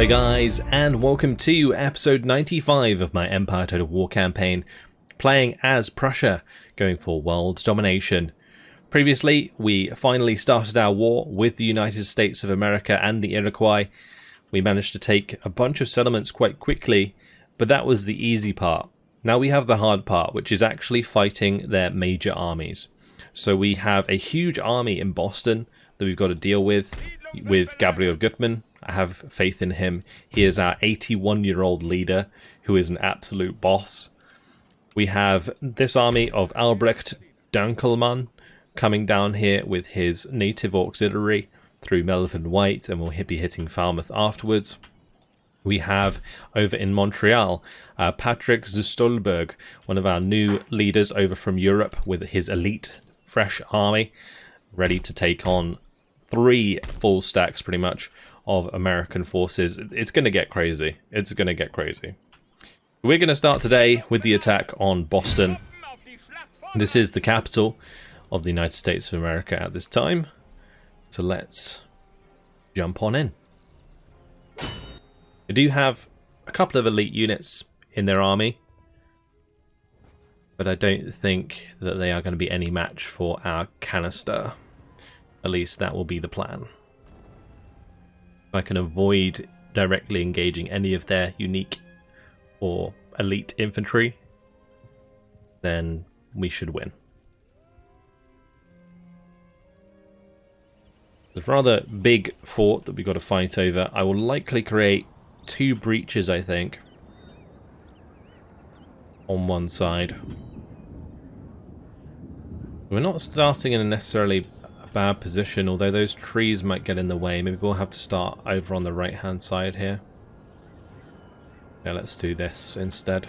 Hello guys, and welcome to episode 95 of my Empire Total War campaign, playing as Prussia, going for world domination. Previously, we finally started our war with the United States of America and the Iroquois. We managed to take a bunch of settlements quite quickly, but that was the easy part. Now we have the hard part, which is actually fighting their major armies. So we have a huge army in Boston that we've got to deal with Gabriel Gutmann. I have faith in him. He is our 81-year-old leader who is an absolute boss. We have this army of Albrecht Dankelmann coming down here with his native auxiliary through Melvin White, and we'll be hitting Falmouth afterwards. We have over in Montreal Patrick Zustolberg, one of our new leaders over from Europe with his elite fresh army, ready to take on 3 full stacks pretty much of American forces. It's going to get crazy. It's going to get crazy. We're going to start today with the attack on Boston. This is the capital of the United States of America at this time. So let's jump on in. They do have a couple of elite units in their army, but I don't think that they are going to be any match for our canister. At least that will be the plan. If I can avoid directly engaging any of their unique or elite infantry, then we should win. There's a rather big fort that we've got to fight over. I will likely create 2 breaches, I think, on one side. We're not starting in a necessarily bad position, although those trees might get in the way. Maybe we'll have to start over on the right hand side here. Yeah, let's do this instead.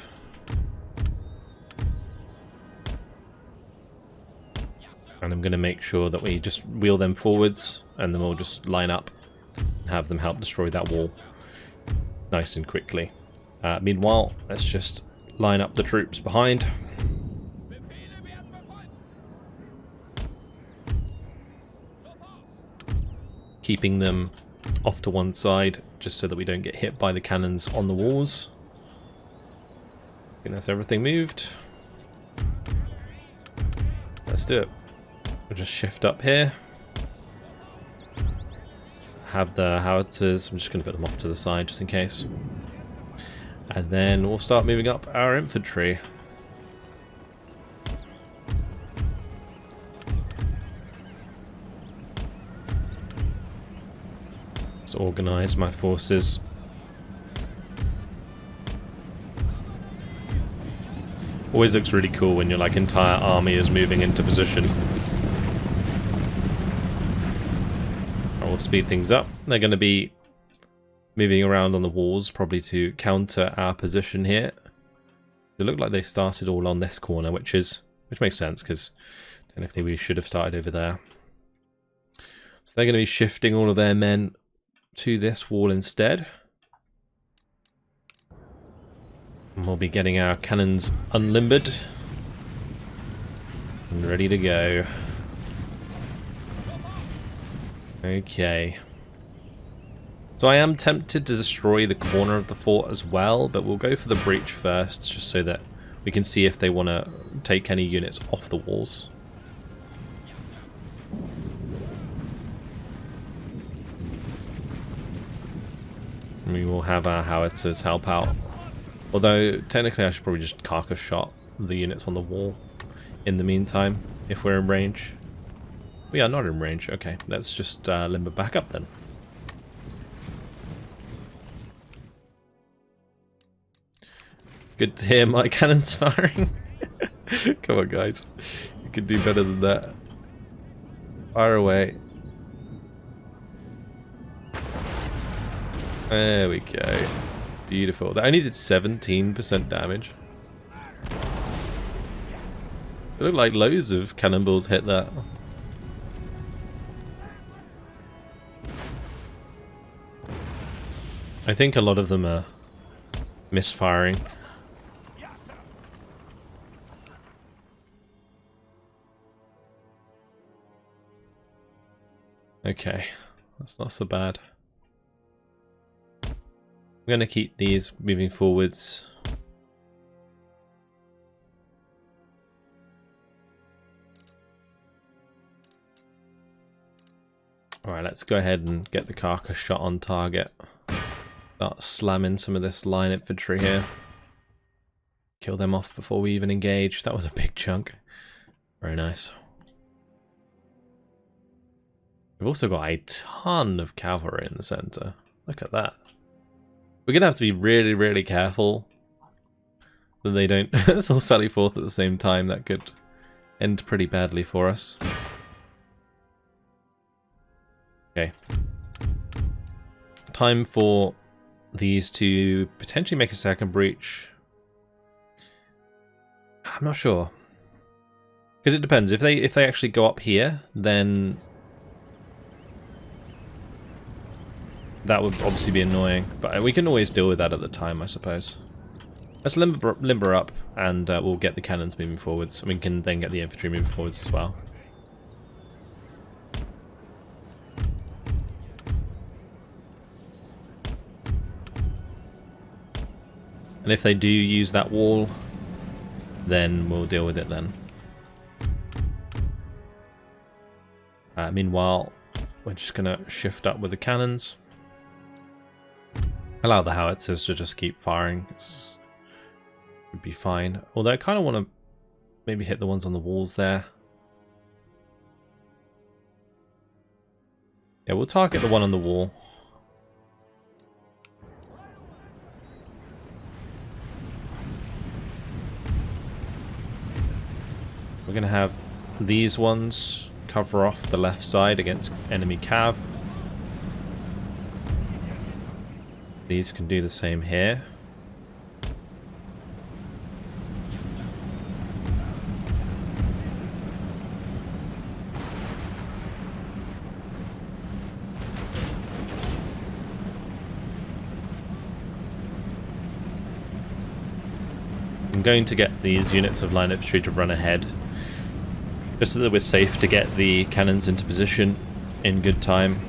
And I'm going to make sure that we just wheel them forwards, and then we'll just line up and have them help destroy that wall nice and quickly. Meanwhile, let's just line up the troops behind. Keeping them off to one side, just so that we don't get hit by the cannons on the walls. I think that's everything moved. Let's do it. We'll just shift up here. Have the howitzers. I'm just going to put them off to the side just in case. And then we'll start moving up our infantry. Organize my forces. Always looks really cool when your entire army is moving into position. I will speed things up. They're going to be moving around on the walls, probably to counter our position here. They look like they started all on this corner, which makes sense because technically we should have started over there. So they're going to be shifting all of their men to this wall instead. And we'll be getting our cannons unlimbered and ready to go. Okay. So I am tempted to destroy the corner of the fort as well, but we'll go for the breach first, just so that we can see if they want to take any units off the walls. We will have our howitzers help out. Although, technically I should probably just carcass shot the units on the wall in the meantime, if we're in range. We are not in range. Okay, let's just limber back up then. Good to hear my cannons firing. Come on, guys. You can do better than that. Fire away. There we go. Beautiful. That only did 17% damage. It looked like loads of cannonballs hit that. I think a lot of them are misfiring. Okay, that's not so bad. going to keep these moving forwards. Alright, let's go ahead and get the carcass shot on target. Start slamming some of this line infantry here. Kill them off before we even engage. That was a big chunk. Very nice. We've also got a ton of cavalry in the center. Look at that. We're going to have to be really, really careful that they don't all sally forth at the same time. That could end pretty badly for us. Okay. Time for these to potentially make a second breach. I'm not sure. Because it depends. If they actually go up here, then that would obviously be annoying. But we can always deal with that at the time, I suppose. Let's limber up, and we'll get the cannons moving forwards. And we can then get the infantry moving forwards as well. And if they do use that wall, then we'll deal with it then. Meanwhile, we're just going to shift up with the cannons. Allow the howitzers to just keep firing. It would be fine. Although I kind of want to maybe hit the ones on the walls there. Yeah, we'll target the one on the wall. We're going to have these ones cover off the left side against enemy cav. These can do the same here. I'm going to get these units of line infantry to run ahead, just so that we're safe to get the cannons into position in good time.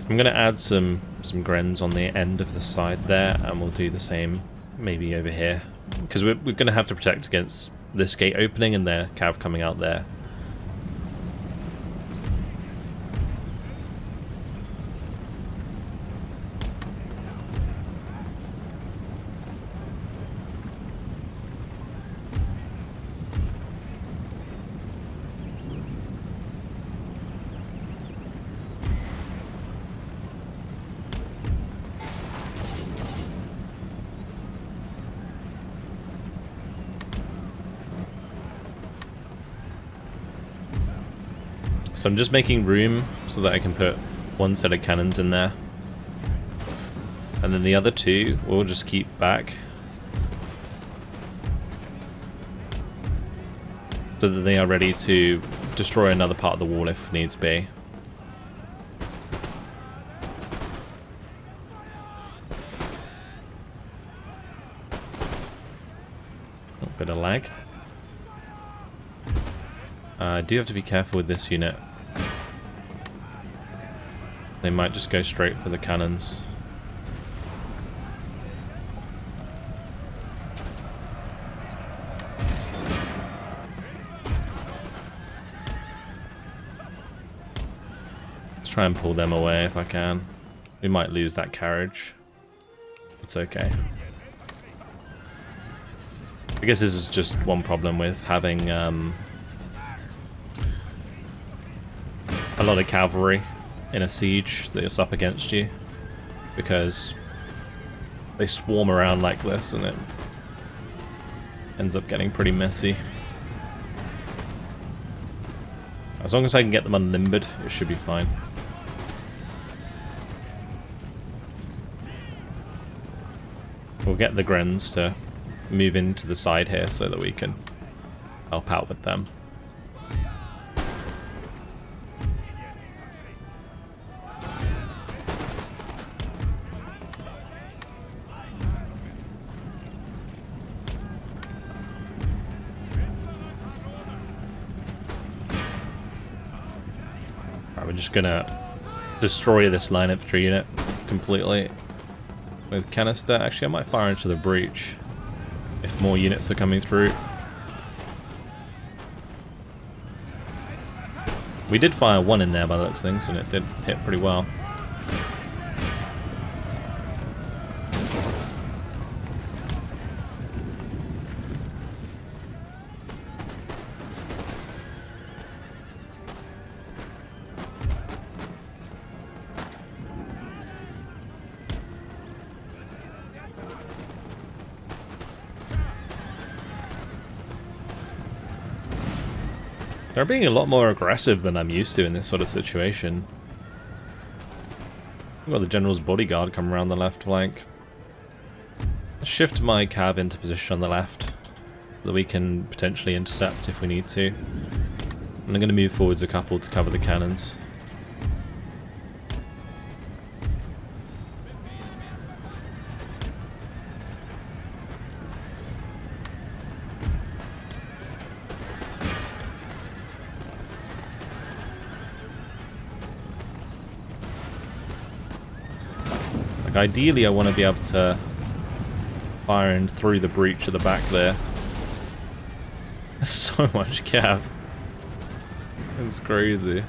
I'm going to add some Grens on the end of the side there, and we'll do the same maybe over here. Because we're going to have to protect against this gate opening and their cav coming out there. So I'm just making room so that I can put one set of cannons in there. And then the other two we'll just keep back, so that they are ready to destroy another part of the wall if needs be. A bit of lag. I do have to be careful with this unit. They might just go straight for the cannons. Let's try and pull them away if I can. We might lose that carriage. It's okay. I guess this is just one problem with having a lot of cavalry in a siege that's up against you, because they swarm around like this and it ends up getting pretty messy. As long as I can get them unlimbered, it should be fine. We'll get the Grens to move into the side here so that we can help out with them. We're just gonna destroy this line infantry unit completely. with canister. Actually, I might fire into the breach if more units are coming through. We did fire one in there by the looks of things, and it did hit pretty well. They're being a lot more aggressive than I'm used to in this sort of situation. I've got the General's bodyguard come around the left flank. Let's shift my cav into position on the left, that we can potentially intercept if we need to. And I'm going to move forwards a couple to cover the cannons. Ideally, I want to be able to fire in through the breach at the back there. There's so much cav. It's crazy.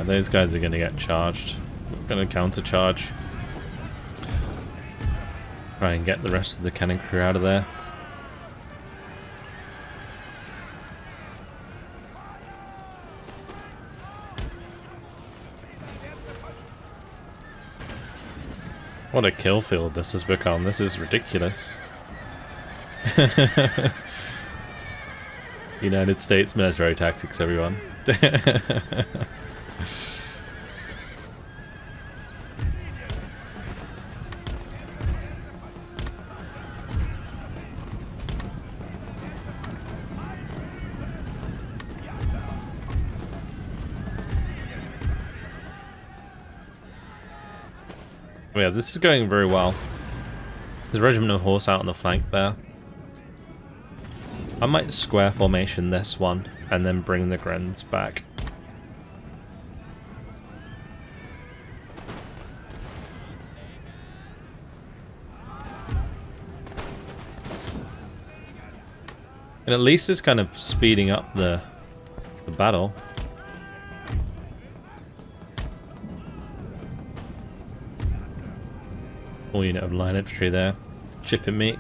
Those guys are going to get charged. We're going to counter-charge. Try and get the rest of the cannon crew out of there. What a kill field this has become. This is ridiculous. United States military tactics, everyone. Yeah, this is going very well. There's a regiment of horse out on the flank there. I might square formation this one and then bring the Grens back. And at least it's kind of speeding up the battle. Full unit of line infantry there, chipping me.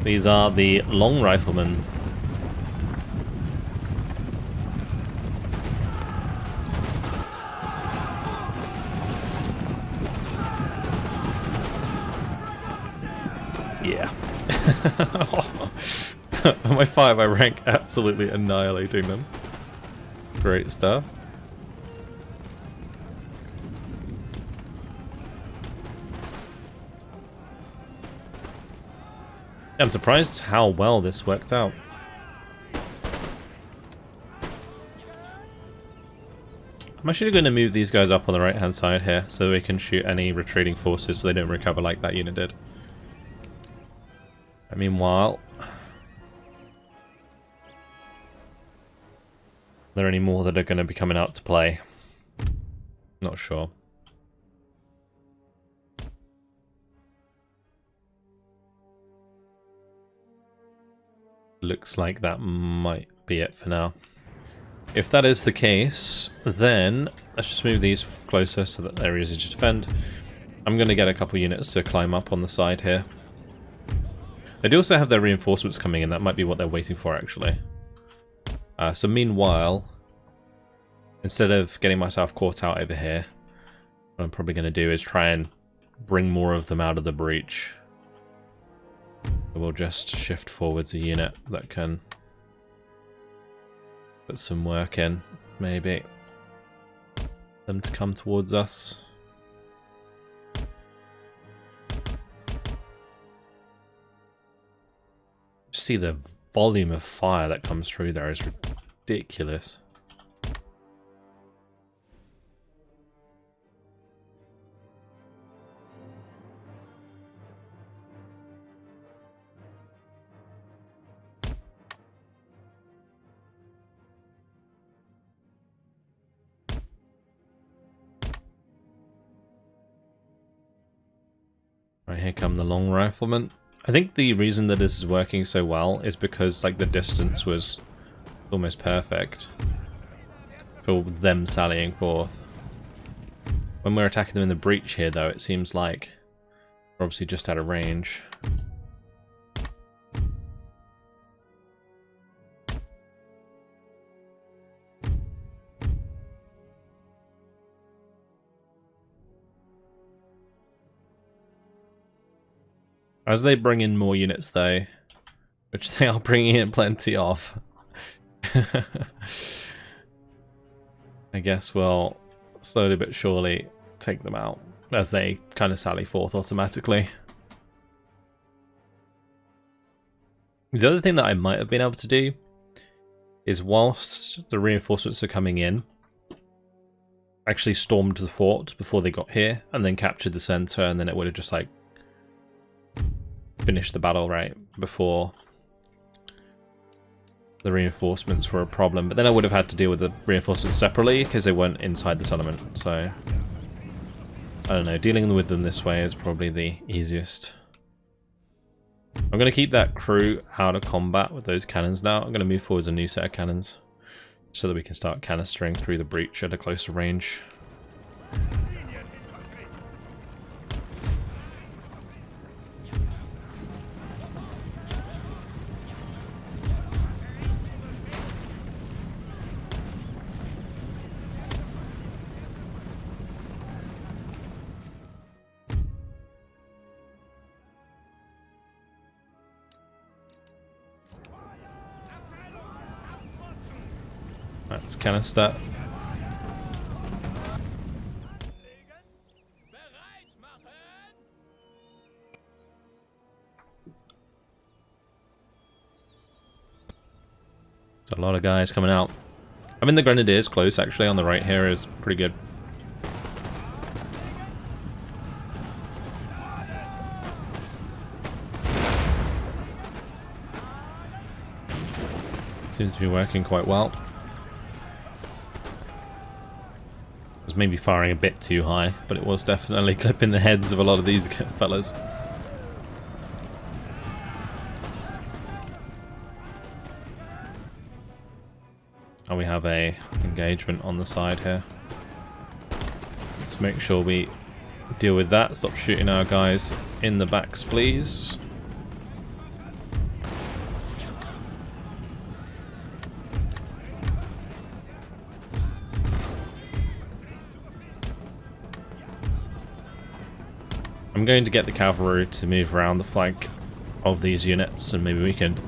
These are the long riflemen. Yeah. On my 5 I rank absolutely annihilating them. Great stuff. I'm surprised how well this worked out. I'm actually going to move these guys up on the right hand side here so we can shoot any retreating forces so they don't recover like that unit did. And meanwhile, are there any more that are going to be coming out to play? Not sure. Looks like that might be it for now. If that is the case, then let's just move these closer so that they're easier to defend. I'm going to get a couple units to climb up on the side here. They do also have their reinforcements coming in. That might be what they're waiting for, actually. So meanwhile, instead of getting myself caught out over here, what I'm probably going to do is try and bring more of them out of the breach. We'll just shift forwards a unit that can put some work in, maybe. Them to come towards us. See the volume of fire that comes through there is ridiculous. Right, here come the long riflemen. I think the reason that this is working so well is because like the distance was almost perfect for them sallying forth. When we're attacking them in the breach here though, it seems like we're obviously just out of range. As they bring in more units though, which they are bringing in plenty of, I guess we'll slowly but surely take them out as they kind of sally forth automatically. The other thing that I might have been able to do is, whilst the reinforcements are coming in, actually stormed the fort before they got here and then captured the center, and then it would have just like finished the battle right before the reinforcements were a problem. But then I would have had to deal with the reinforcements separately because they weren't inside the settlement. So I don't know, dealing with them this way is probably the easiest. I'm going to keep that crew out of combat with those cannons now. I'm going to move forward a new set of cannons so that we can start canistering through the breach at a closer range. That's canister. There's a lot of guys coming out. I mean, the Grenadiers close actually on the right here is pretty good. Seems to be working quite well. Was maybe firing a bit too high, but it was definitely clipping the heads of a lot of these fellas. And we have a engagement on the side here. Let's make sure we deal with that. Stop shooting our guys in the backs, please. I'm going to get the cavalry to move around the flank of these units, and maybe we can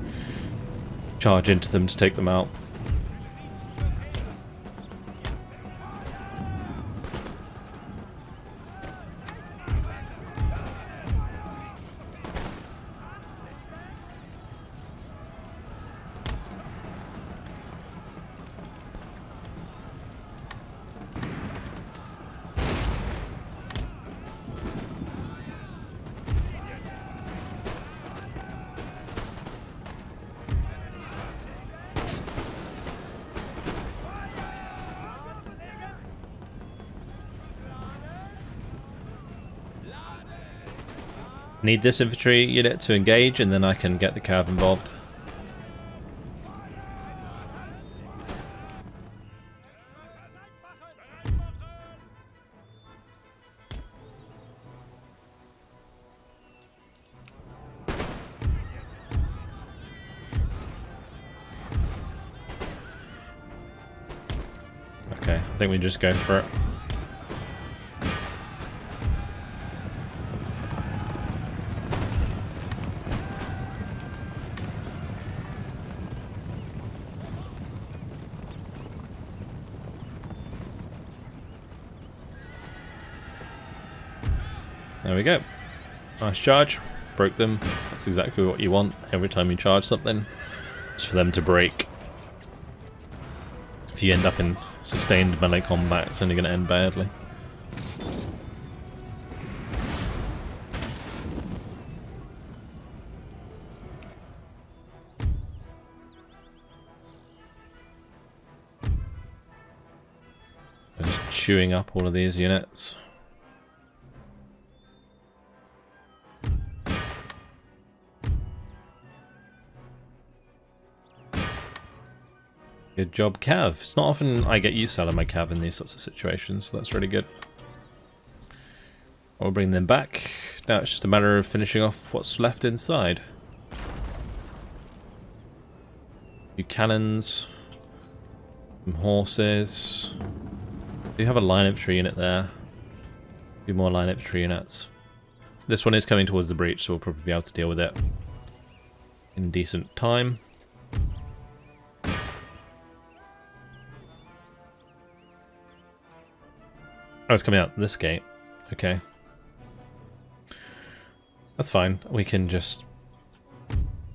charge into them to take them out. Need this infantry unit to engage, and then I can get the cav involved. Okay, I think we just go for it. There we go. Nice charge. Broke them. That's exactly what you want every time you charge something. It's for them to break. if you end up in sustained melee combat, it's only going to end badly. Just chewing up all of these units. Good job, Cav. It's not often I get use out of my Cav in these sorts of situations, so that's really good. I'll bring them back. Now it's just a matter of finishing off what's left inside. A few cannons. Some horses. We have a line infantry unit there. A few more line infantry units. This one is coming towards the breach, so we'll probably be able to deal with it in decent time. Oh, it's coming out this gate. Okay. That's fine. We can just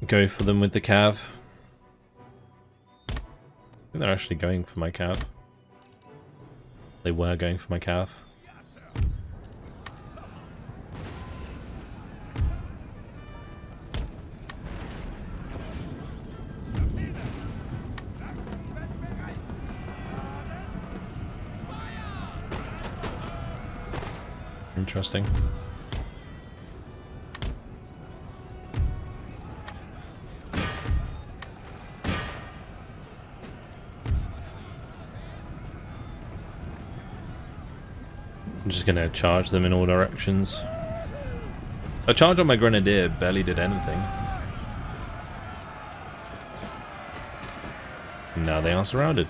go for them with the cav. I think they're actually going for my cav. They were going for my cav. Interesting. I'm just gonna charge them in all directions. A charge on my grenadier barely did anything. Now they are surrounded.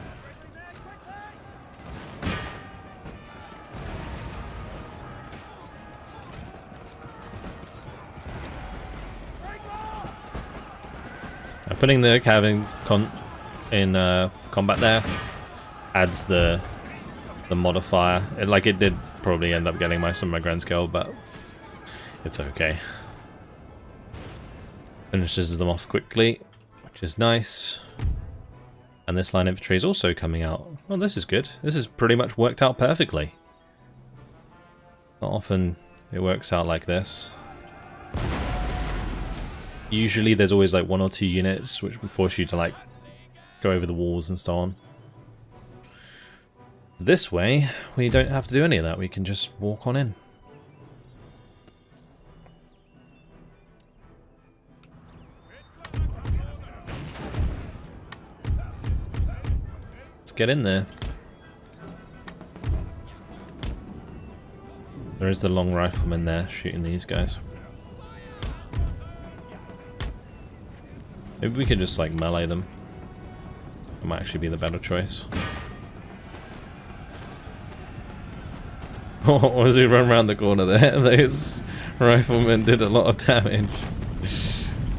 Putting the cav in combat there adds the modifier. It did probably end up getting some of my grand scale, but it's okay. Finishes them off quickly, which is nice. And this line infantry is also coming out. Well, this is good. This has pretty much worked out perfectly. Not often it works out like this. Usually there's always like one or two units which force you to like go over the walls and so on. This way, we don't have to do any of that. We can just walk on in. Let's get in there. There is the long rifleman there shooting these guys. Maybe we could just like melee them. That might actually be the better choice. Oh, as we run around the corner there, those riflemen did a lot of damage.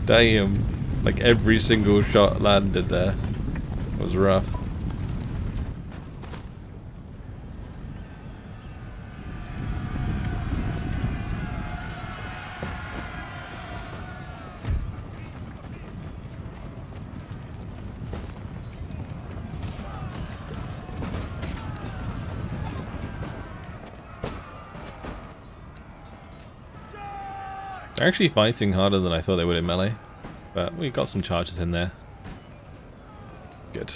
Damn. Like every single shot landed there. It was rough. They're actually fighting harder than I thought they would in melee, but we got some charges in there. Good.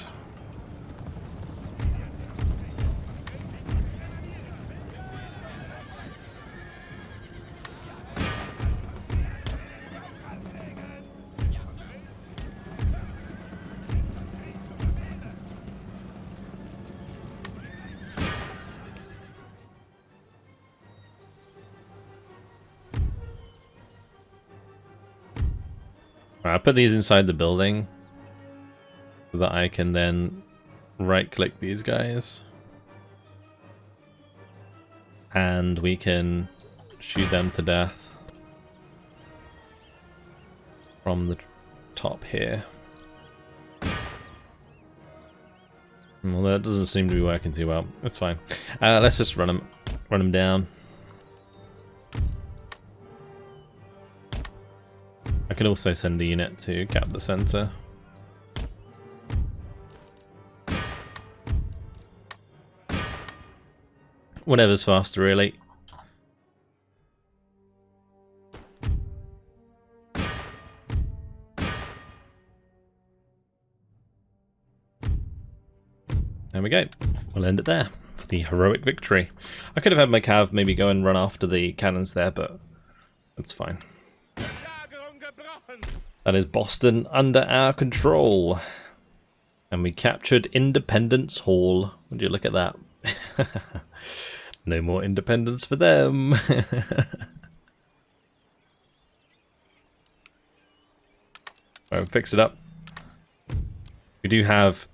I put these inside the building so that I can then right-click these guys and we can shoot them to death from the top here. Well, that doesn't seem to be working too well. That's fine. Let's just run them down. I could also send a unit to cap the center. Whatever's faster, really. There we go. We'll end it there for the heroic victory. I could have had my cav maybe go and run after the cannons there, but that's fine. That is Boston under our control. And we captured Independence Hall. Would you look at that? No more independence for them. Alright, fix it up. We do have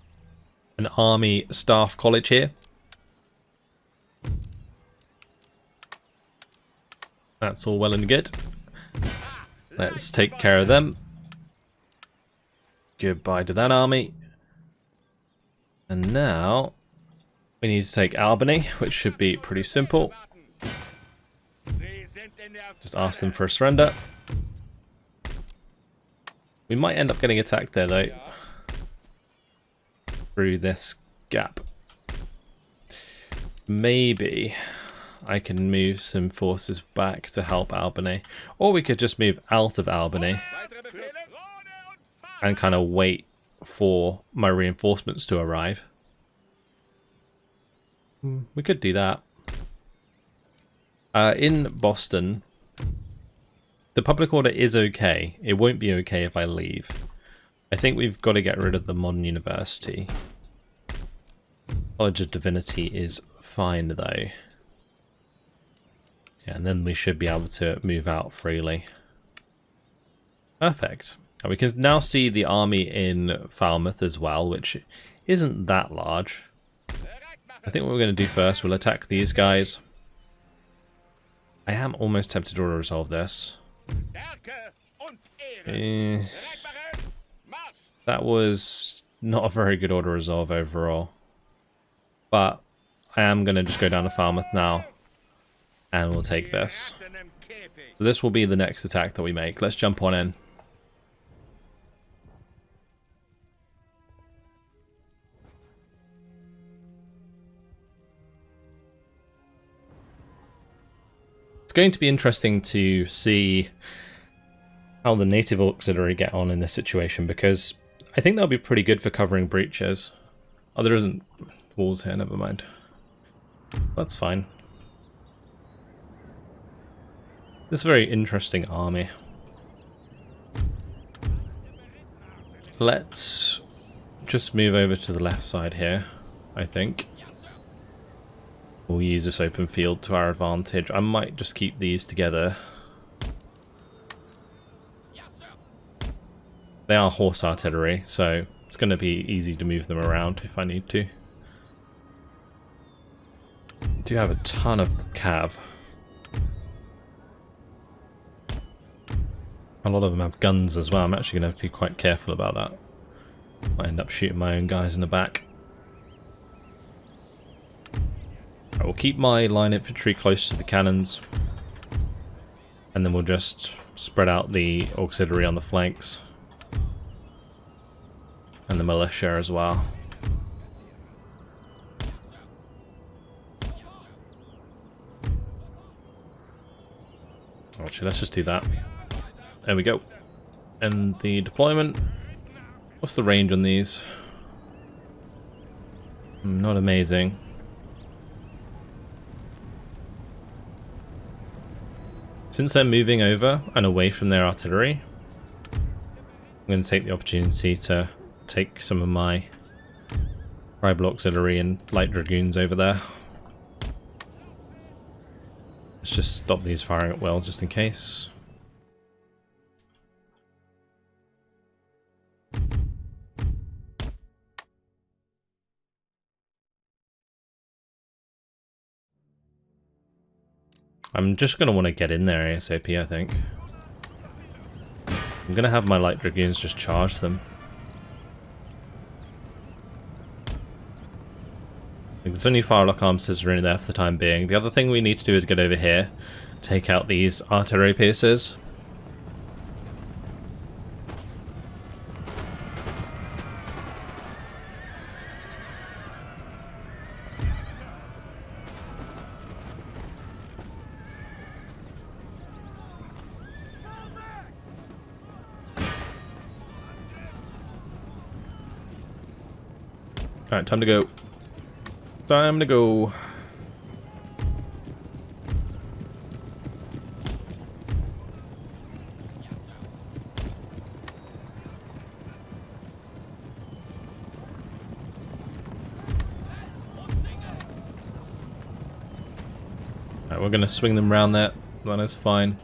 an army staff college here. That's all well and good. Let's take care of them. Goodbye to that army. And now we need to take Albany, which should be pretty simple. Just ask them for a surrender. We might end up getting attacked there though, through this gap. Maybe I can move some forces back to help Albany, or we could just move out of Albany and kind of wait for my reinforcements to arrive. We could do that. In Boston, the public order is okay. It won't be okay if I leave. I think we've got to get rid of the modern university. College of Divinity is fine though. Yeah, and then we should be able to move out freely. Perfect. And we can now see the army in Falmouth as well, which isn't that large. I think what we're going to do first, we'll attack these guys. I am almost tempted to resolve this. That was not a very good order resolve overall. But I am going to just go down to Falmouth now. And we'll take this. So this will be the next attack that we make. Let's jump on in. It's going to be interesting to see how the native auxiliary get on in this situation, because I think they'll be pretty good for covering breaches. Oh, there isn't walls here, never mind. That's fine. This is a very interesting army. Let's just move over to the left side here, I think. We'll use this open field to our advantage. I might just keep these together. They are horse artillery, so it's going to be easy to move them around if I need to. I do have a ton of cav. A lot of them have guns as well. I'm actually going to have to be quite careful about that. I end up shooting my own guys in the back. I will keep my line infantry close to the cannons, and then we'll just spread out the auxiliary on the flanks and the militia as well. Actually, let's just do that. There we go. And the deployment. What's the range on these? Not amazing. Since they're moving over and away from their artillery, I'm going to take the opportunity to take some of my tribal auxiliary and light dragoons over there. Let's just stop these firing at will just in case. I'm just going to want to get in there ASAP, I think. I'm going to have my light dragoons just charge them. There's only Firelock armistices in there for the time being. The other thing we need to do is get over here, take out these artillery pieces. Alright, time to go. Time to go. Alright, we're going to swing them around there. That is fine.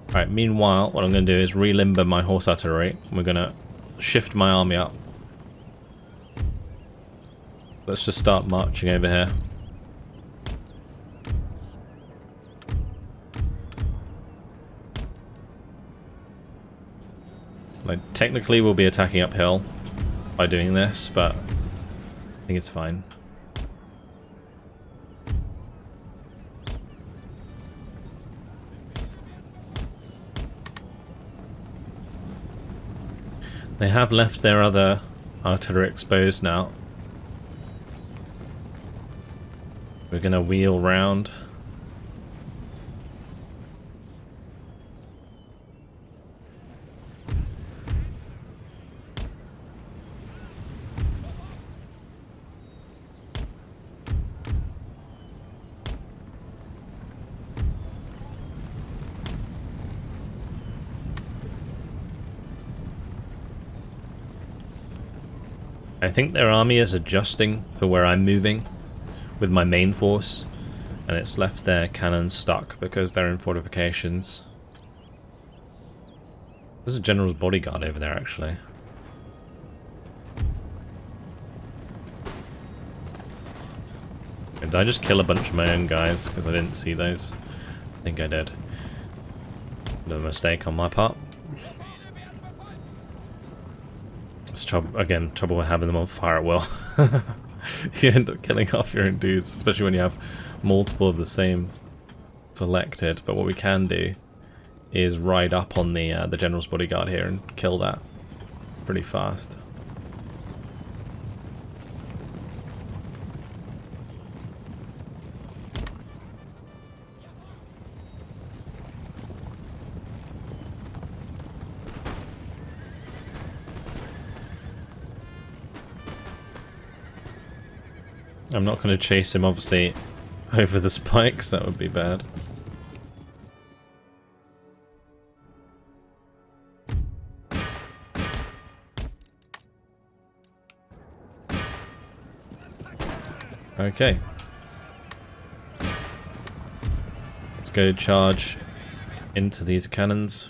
Alright, meanwhile, what I'm going to do is re-limber my horse artillery. We're going to shift my army up. Let's just start marching over here. Like, technically we'll be attacking uphill by doing this, but I think it's fine. They have left their other artillery exposed now. We're gonna wheel round. I think their army is adjusting for where I'm moving with my main force, and it's left their cannons stuck because they're in fortifications. There's a general's bodyguard over there, actually. Did I just kill a bunch of my own guys because I didn't see those? I think I did. No mistake on my part. It's trouble with having them on fire at will. You end up killing half your own dudes, especially when you have multiple of the same selected. But what we can do is ride up on the general's bodyguard here and kill that pretty fast. I'm not going to chase him, obviously, over the spikes. That would be bad. Okay. Let's go charge into these cannons.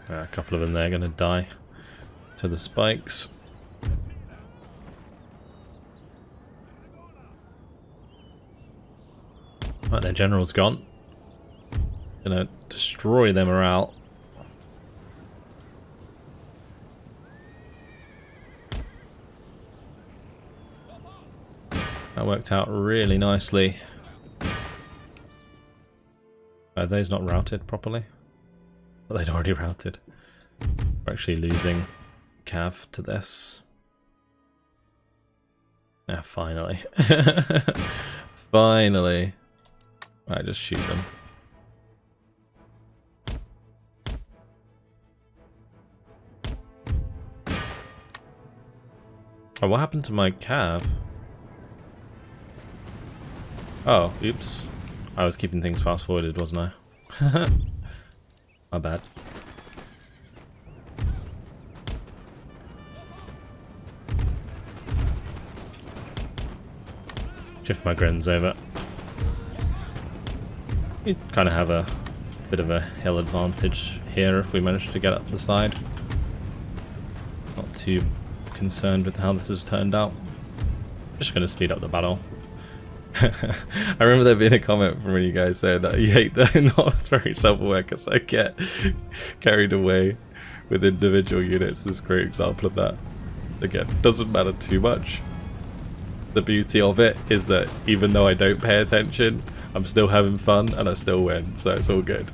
A couple of them there are going to die to the spikes. Right, their general's gone. Gonna destroy their morale. That worked out really nicely. Are those not routed properly? But they'd already routed. We're actually losing Cav to this. Ah, finally. Finally. Right, just shoot them. Oh, what happened to my Cav? Oh, oops. I was keeping things fast forwarded, wasn't I? My bad. Shift my grens over. We kind of have a bit of a hill advantage here if we manage to get up the side. Not too concerned with how this has turned out. Just going to speed up the battle. I remember there being a comment from when you guys said that you hate that I'm not very self-aware because I get carried away with individual units. This is a great example of that. Again, doesn't matter too much. The beauty of it is that even though I don't pay attention, I'm still having fun and I still win, so it's all good.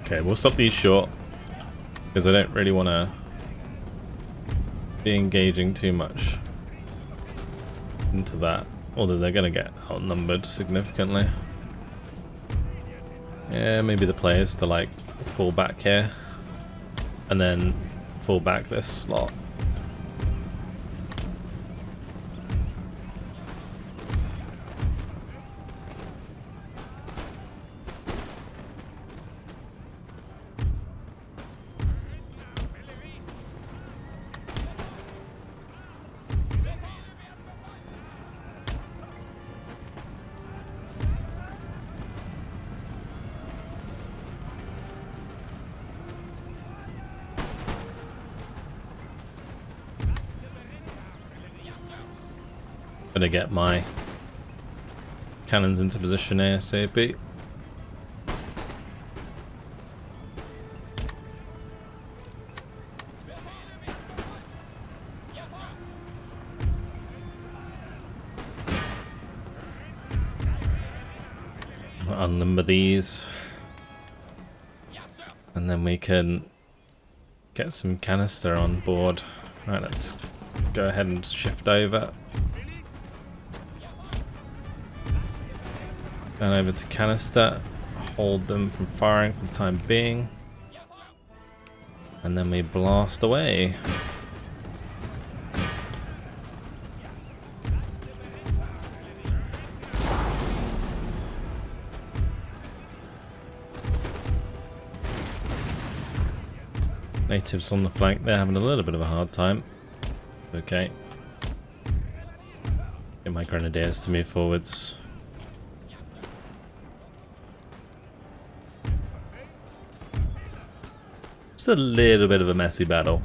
Okay, we'll stop these short because I don't really want to be engaging too much into that. Although they're going to get outnumbered significantly. Yeah, maybe the players to like fall back here and then fall back this slot. Gonna get my cannons into position ASAP. Unnumber these, and then we can get some canister on board. Right, let's go ahead and shift over. Turn over to canister, hold them from firing for the time being, and then we blast away. Natives on the flank, they're having a little bit of a hard time. Okay. Get my grenadiers to move forwards. Just a little bit of a messy battle.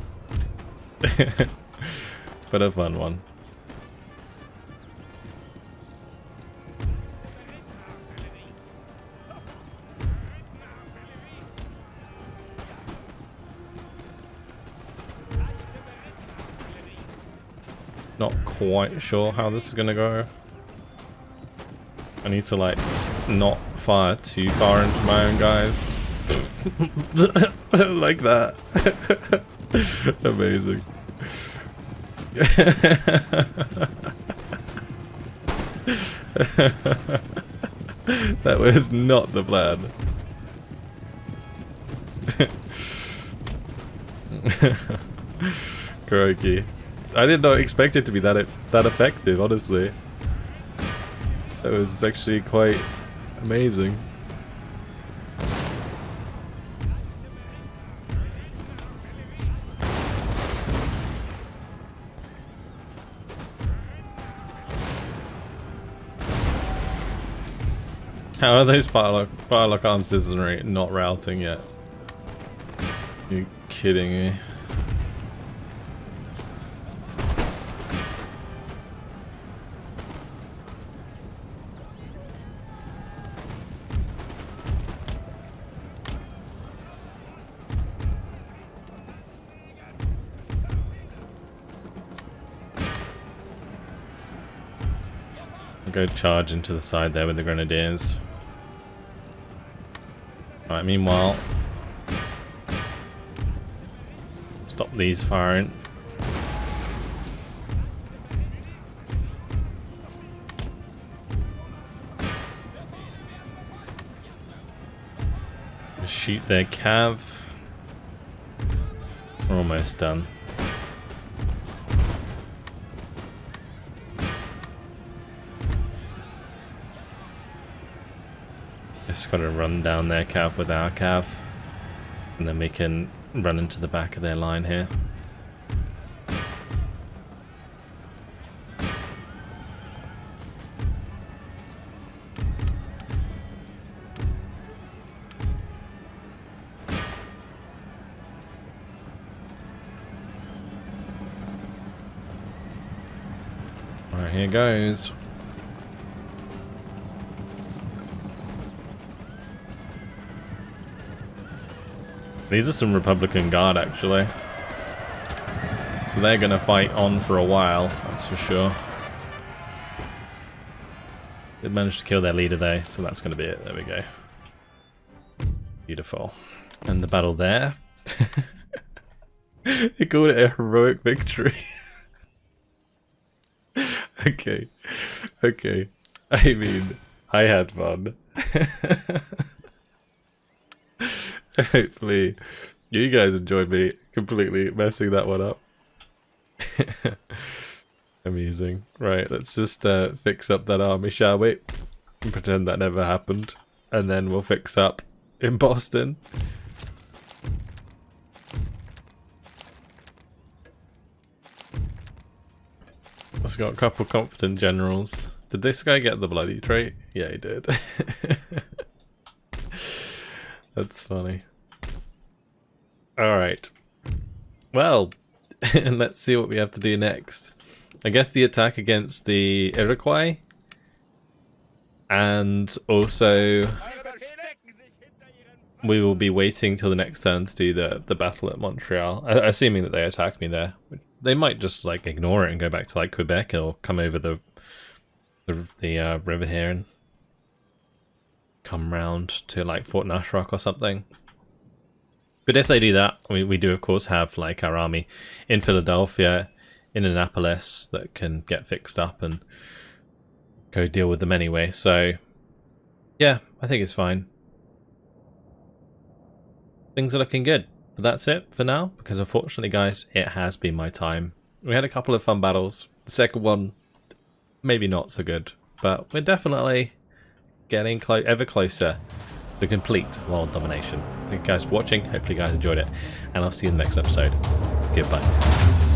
But a fun one. Not quite sure how this is gonna go. I need to like not fire too far into my own guys. Like that. Amazing. That was not the plan. Crikey. I did not expect it to be that effective, honestly. That was actually quite amazing. How are those firelock arm citizenry not routing yet? Are you kidding me? Go charge into the side there with the grenadiers. Alright, meanwhile, stop these firing. Shoot their cav. We're almost done. Just gotta run down their cav with our cav, and then we can run into the back of their line here. Alright, here goes. These are some Republican Guard, actually. So they're gonna fight on for a while, that's for sure. They managed to kill their leader though, so that's gonna be it. There we go. Beautiful. And the battle there. They called it a heroic victory. Okay. Okay. I mean, I had fun. Hopefully you guys enjoyed me completely messing that one up. Amusing. Right, let's just fix up that army, shall we? And pretend that never happened. And then we'll fix up in Boston. It's got a couple confident generals. Did this guy get the bloody trait? Yeah, he did. That's funny. Alright. Well, let's see what we have to do next. I guess the attack against the Iroquois. And also, we will be waiting till the next turn to do the battle at Montreal. Assuming that they attack me there. They might just like ignore it and go back to like Quebec or come over the river here and come round to like Fort Nashrock or something. But if they do that, we do of course have like our army in Philadelphia, in Annapolis that can get fixed up and go deal with them anyway. So yeah, I think it's fine. Things are looking good. But that's it for now, because unfortunately guys, it has been my time. We had a couple of fun battles. The second one, maybe not so good, but we're definitely getting ever closer to complete world domination. Thank you guys for watching, hopefully you guys enjoyed it, and I'll see you in the next episode. Goodbye.